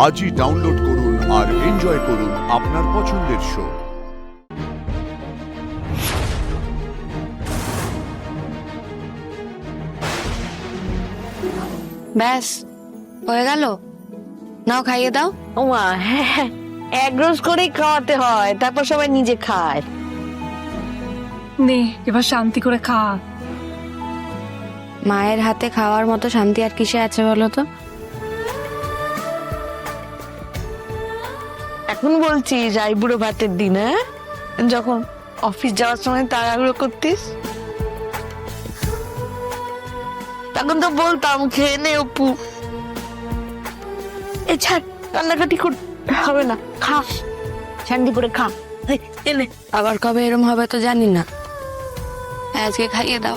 আজই ডাউনলোড করুন আর এনজয় করুন আপনার পছন্দের শো। ব্যাস হয়ে গেল, নাও খাইয়ে দাও। ওমা, হ্যাঁ, এক রোজ করেই খাওয়াতে হয়, তারপর সবাই নিজে খায়। নে এবার শান্তি করে খা। মায়ের হাতে খাওয়ার মতো শান্তি আর কিসে আছে বলো তো? এখন বলছিস আইবুড়ো ভাতের দিন, হ্যাঁ, যখন অফিস যাওয়ার সময় তাড়াহুড়ো করতিস, তখন তো বলতাম খেয়ে নে অপু। এ ছাড়, কান্নাকাটি হবে না, খা, শান্তি করে খা। এনে আবার কবে এরম হবে তো জানি না, আজকে খাইয়ে দাও।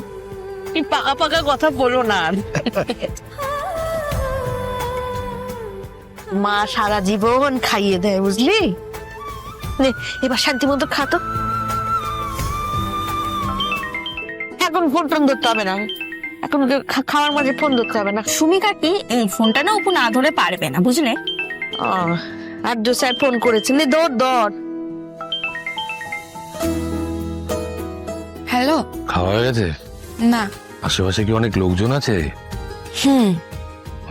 এই পাকা পাকা কথা বলো না। মা সারা জীবন খাইয়ে দেয়, বুঝলি? নে এবার শান্তি মতো খা তো। এখন ফোন টোন ধরতে হবে না, এখন খাওয়ার মাঝে ফোন ধরতে হবে না। সুমি কাকি এই ফোনটা না অপু না ধরে পারবে না, বুঝলে? আর দু স্যার ফোন করেছেন, দৌড় দৌড়। হ্যালো। খাওয়া হয়ে গেছে? না। আশেপাশে কি অনেক লোকজন আছে?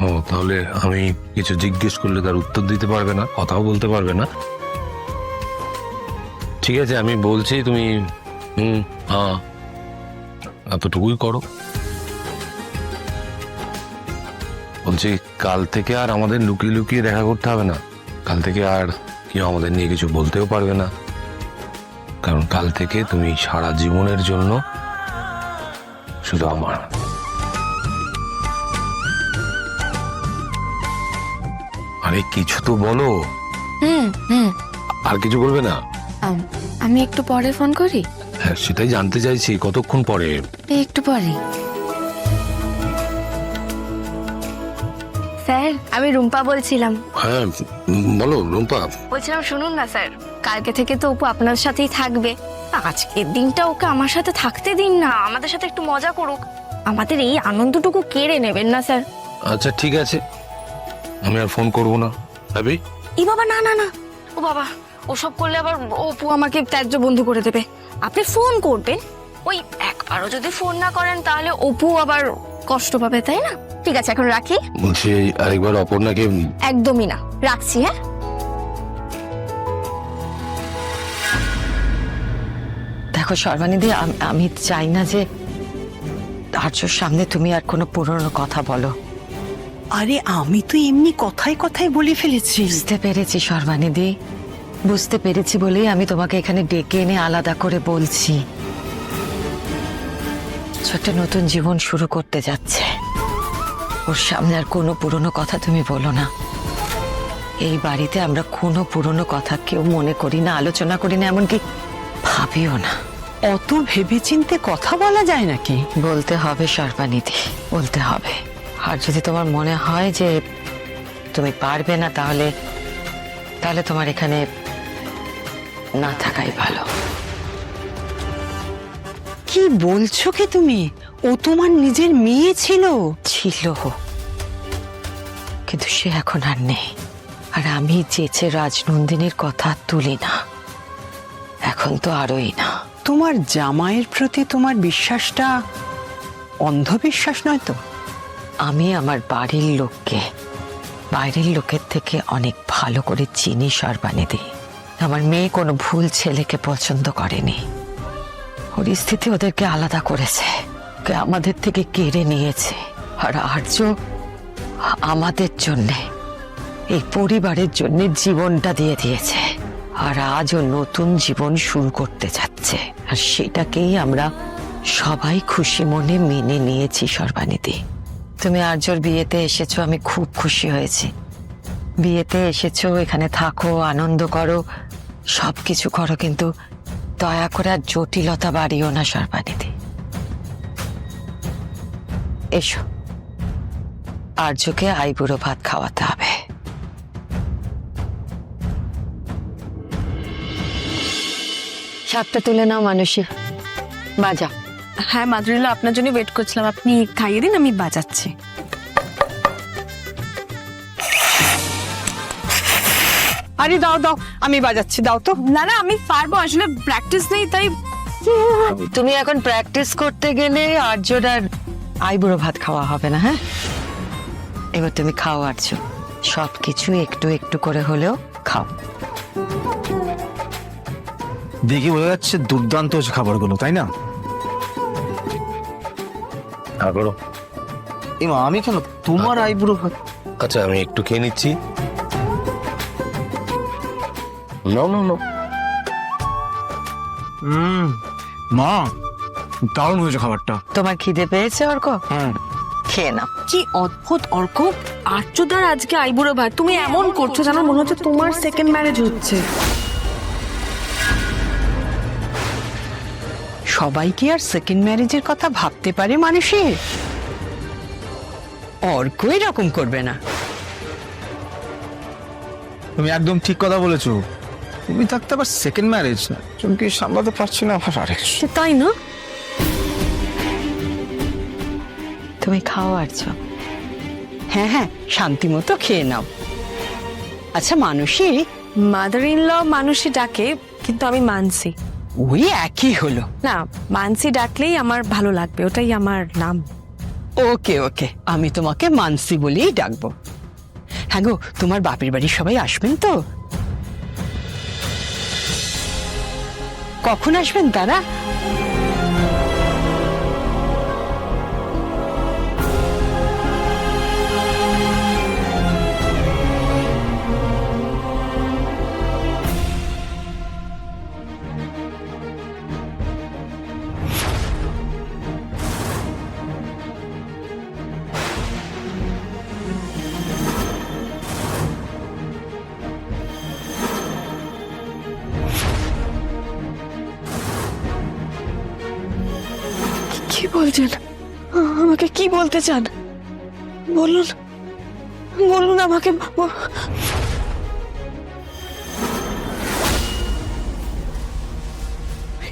ও, তাহলে আমি কিছু জিজ্ঞেস করলে তার উত্তর দিতে পারবে না, কথাও বলতে পারবে না। ঠিক আছে, আমি বলছি, তুমি হ্যাঁ এতটুকুই করো। বলছি, কাল থেকে আর আমাদের লুকিয়ে লুকিয়ে দেখা করতে হবে না। কাল থেকে আর কেউ আমাদের নিয়ে কিছু বলতেও পারবে না, কারণ কাল থেকে তুমি সারা জীবনের জন্য শুধু আমার। আরে কিছু তো বলো। আর কিছু বলবে না? আমি একটু পরে ফোন করি। হ্যাঁ, সেটাই জানতে চাইছি, কতক্ষণ পরে? একটু পরে। স্যার, আমি রুম্পা বলছিলাম। হ্যাঁ বলো রুম্পা। বলছিলাম শুনুন না স্যার, কালকে থেকে তো অপু আপনার সাথেই থাকবে, আজকের দিনটা ওকে আমার সাথে থাকতে দিন না, আমাদের সাথে একটু মজা করুক, আমাদের এই আনন্দটুকু কেড়ে নেবেন না স্যার। আচ্ছা ঠিক আছে, আমি আর ফোন করবো না। ভাবি ই বাবা, না না না, ও বাবা, ওসব করলে আবার অপু আমাকে ত্যায্য বন্ধু করে দেবে। আপনি ফোন করবেন, ওই একবারও যদি ফোন না করেন তাহলে অপু আবার কষ্ট পাবে, তাই না? ঠিক আছে, এখন রাখি। বলছি আরেকবার অপর্ণাকে। একদমই না, রাখছি। হ্যাঁ, দেখো সর্বানিধি, আমি চাই না যে আর্যর সামনে তুমি আর কোনো পুরনো কথা বলো। আরে আমি তো এমনি কথায় কথায় বলে ফেলেছি। বুঝতে পেরেছি সর্বানিধি, বুঝতে পেরেছি বলেই আমি তোমাকে এখানে ডেকে এনে আলাদা করে বলছি। ছোট্ট নতুন জীবন শুরু করতে যাচ্ছে, ওর সামনে আর কোনো পুরনো কথা তুমি বলো না। এই বাড়িতে আমরা কোনো পুরনো কথা কেউ মনে করি না, আলোচনা করি না, এমনকি ভাবিও না। অত ভেবেচিন্তে কথা বলা যায় নাকি? বলতে হবে সর্বানিধি, বলতে হবে। আর যদি তোমার মনে হয় যে তুমি পারবে না, তাহলে তাহলে তোমার এখানে না থাকাই ভালো। কি বলছো কি তুমি? ও তোমার নিজের মেয়ে ছিল। ছিল, কিন্তু সে এখন আর নেই। আর আমি চেয়েছে রাজনন্দিনীর কথা তুলি না, এখন তো আরোই না। তোমার জামাইয়ের প্রতি তোমার বিশ্বাসটা অন্ধবিশ্বাস নয় তো? আমি আমার বাড়ির লোককে বাইরের লোকের থেকে অনেক ভালো করে চিনি সর্বানিধি। আমার মেয়ে কোনো ভুল ছেলেকে পছন্দ করেনি, পরিস্থিতি ওদেরকে আলাদা করেছে, ওকে আমাদের থেকে কেড়ে নিয়েছে। আর আর্য আমাদের জন্যে, এই পরিবারের জন্য জীবনটা দিয়ে দিয়েছে, আর আজও নতুন জীবন শুরু করতে যাচ্ছে, আর সেটাকেই আমরা সবাই খুশি মনে মেনে নিয়েছি সর্বানিধি। তুমি আর্যর বিয়েতে এসেছো, আমি খুব খুশি হয়েছি। বিয়েতে এসেছো, এখানে থাকো, আনন্দ করো, সবকিছু করো, কিন্তু দয়া করে আর জটিলতা বাড়িও না সর্বানিধি। এসো, আর্যকে আইবুড়ো ভাত খাওয়াতে হবে। শাকটা তুলে নাও মানুষে, বাজা। হ্যাঁ মাদুরিলা, আপনার জন্য ওয়েট করছিলাম, আপনি খাইয়ে দিন, আমি বাজাচ্ছি। আরে দাও দাও, আমি বাজাচ্ছি, দাও তো। না না আমি পারবো, আসলে প্র্যাকটিস নেই তাই। তুমি এখন প্র্যাকটিস করতে গেলে আর্যর আর আইবুড়ো ভাত খাওয়া হবে না। হ্যাঁ, এবার তুমি খাও আর্য, সবকিছু একটু একটু করে হলেও খাও। দেখি বোঝা যাচ্ছে দুর্দান্ত হচ্ছে খাবারগুলো, তাই না? করো। এমা আমি কেন, তোমার আইবুড়ো ভাত। আচ্ছা আমি একটু খেয়ে নিচ্ছি। নাও নাও নাও। মা, দারুণ হয়েছে খাবারটা। তোমার খিদে পেয়েছে অর্ক? হ্যাঁ। খেয়ে নাও। কি অদ্ভুত অর্ক, আর্যদার আজকে আইবুড়ো ভাত, তুমি এমন করছো জানো মনে হচ্ছে তোমার সেকেন্ড ম্যারেজ হচ্ছে। সবাই কি আর সেকেন্ড ম্যারেজের কথা ভাবতে পারে মানুষের? অর্ক এরকম করবে না। তুমি একদম ঠিক কথা বলেছো। তুমি থাকতে আবার সেকেন্ড ম্যারেজ, চুমকি সামলাতে পারছি না আবার আরেক। তাই না? তুমি খাও আর্য। হ্যাঁ হ্যাঁ, শান্তি মতো খেয়ে নাও। আচ্ছা মানুষই, মাদার ইন ল মানুষই ডাকে, কিন্তু আমি মানসি। ওই একই হলো। না, মানসি ডাকলেই আমার ভালো লাগবে, ওটাই আমার নাম। ওকে ওকে, আমি তোমাকে মানসি বলেই ডাকবো। হ্যাঁ গো, তোমার বাপের বাড়ির সবাই আসবেন তো? কখন আসবেন তারা? কি বলছেন? আমাকে কি বলতে চান বলুন, বলুন আমাকে।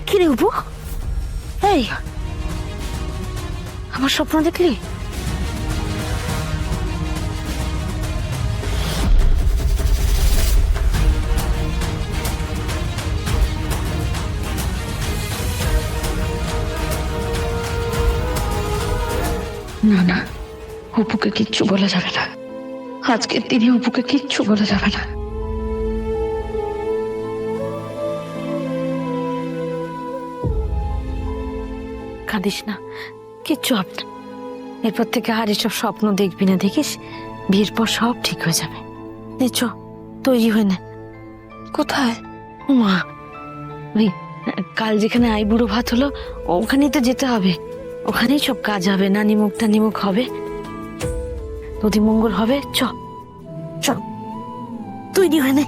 কি রে উপু, এই আমার স্বপ্ন দেখলি? না না, অপুকে কিচ্ছু বলা যাবে না, আজকের দিনে অপুকে কিচ্ছু বলা যাবে না। কাঁদিস না, কিচ্ছু হবে না। এরপর থেকে আর এসব স্বপ্ন দেখবি না, দেখিস বিয়ের পর সব ঠিক হয়ে যাবে। চ তৈরি হয়ে না। কোথায়? মা, ওই কাল যেখানে আইবুড়ো ভাত হলো ওখানেই তো যেতে হবে, ওখানেই সব কাজ হবে, নানিমুখ টানিমুখ হবে, নদী মঙ্গল হবে। চ চ তৈরি হয় না।